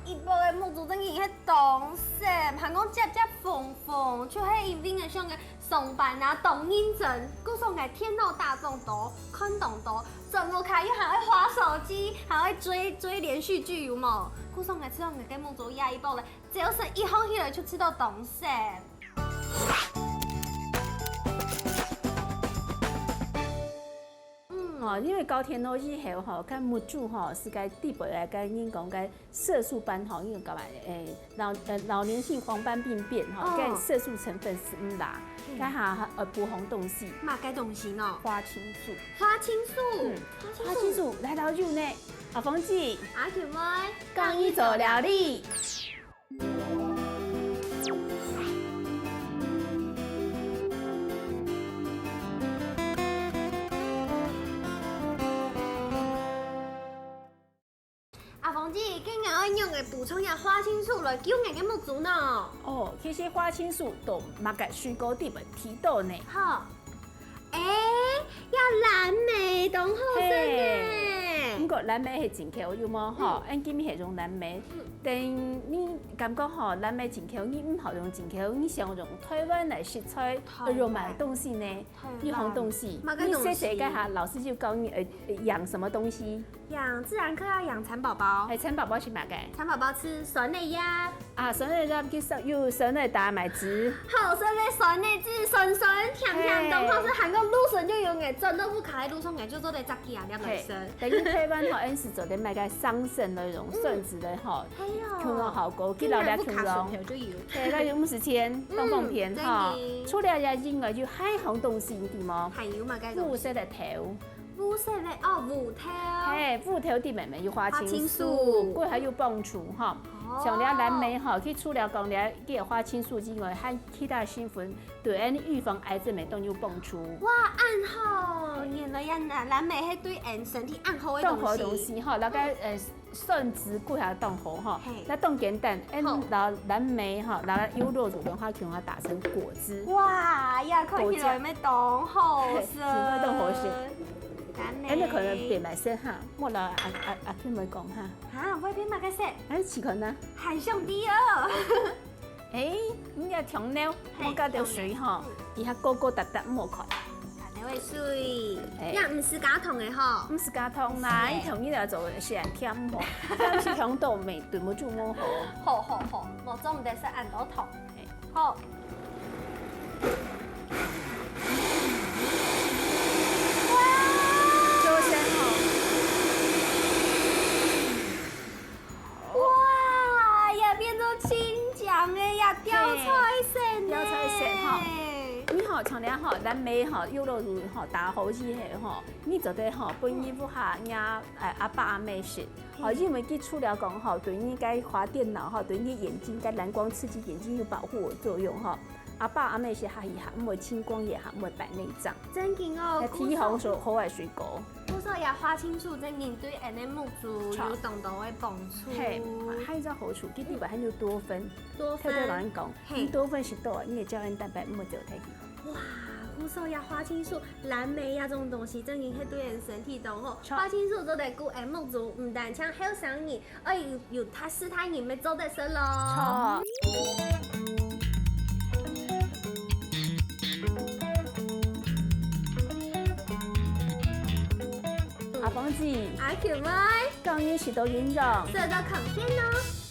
一步的木竹真经迄动色，含讲接缝缝，就迄因边个上个上班啊，动音阵，佮上个天后大众图、看动图，整个开又还会滑手机，还会追连续剧，有冇？佮上个这种个跟木竹压一步嘞，只要是一放起来就知道动色。因为高天落以后吼，甲木主吼是该地步来甲因讲该色素斑吼，因为干嘛老年性黄斑病变吼，该色素成分是唔啦，该下补红东西。嘛该东西呢？花青素。花青素。花青素来到就呢，阿峰姐。阿球妹。讲伊做料理。阿凤姐，今日我用嘅补充下花青素来救眼嘅木竹呢？哦，其实花青素都马个水果底本提到呢。好，要蓝莓当好生嘅。不过蓝莓是真口，有冇吼？俺今日用蓝莓，但你感觉吼蓝莓真口，你唔好用真口，你想用台湾来食材肉买东西呢？玉红东西，你细细个下，老师就教你养什么东西？养自然课要养蚕宝宝，蚕宝宝是买个？蚕宝宝吃酸内鸭啊，酸内鸭去上又酸内大麦汁，好酸内酸内汁，酸酸甜甜，东方是韩国芦笋就有眼，真的不卡在芦笋眼就做得炸鸡啊，两来生。等于台湾吼，俺是做的买个桑葚那种笋子的吼，控肉好高，去老家控肉。对，那就50天东凤片哈，除了呀以外就还好东西的吗？还有嘛，五色的头。五色的哦，五头。嘿，五头底面有花青素，过还有帮助哈。像了蓝莓哈，去除了讲了个花青素之外，和其他成分对俺预防癌症的都有帮助。哇，暗好，原来呀，蓝莓係对俺身体暗好的东西哈，那个蒜子过下冻好哈，那冻简单，拿蓝莓哈，拿优酪乳的话，给它打成果汁。哇呀，看起来没冻好色，真冻好色。你可能变埋色哈，莫啦阿天咪讲哈。哈，会变埋个色？还是吃可能？还上第二。你要调料，我加点水哈，伊下高高达达莫看。加点水，呀，唔是加糖的吼，唔是加糖啦，伊同伊来做是按甜吼，甜是香豆味，对不住我好。好，莫总唔得是按到糖。好。哇呀，变做青酱的呀，吊菜色哈。你好，像了哈，蓝莓哈，优酪乳哈，打好之后哈，你做得哈，本衣服下呀，阿爸阿妹食，好，因为佢除了讲哈，对你该滑电脑哈，对你眼睛该蓝光刺激眼睛有保护作用哈。阿爸阿妹是下一下，唔会青光眼，唔会白内障。真劲哦！提红所好嘅水果。古说呀，花青素真劲对俺的木竹有动动的帮助。嘿，还有一个好处，佢地板还有多酚。多酚。对老人讲，你多酚是多，你的胶原蛋白唔会走太低。哇，古说呀，花青素、蓝莓呀这种东西真劲係對人身體都好。花青素做得顧俺木竹，唔但搶好上癮，而有它是它人咪做得食咯。阿芳姐，阿球妹，講你是到運動，食到抗天咯。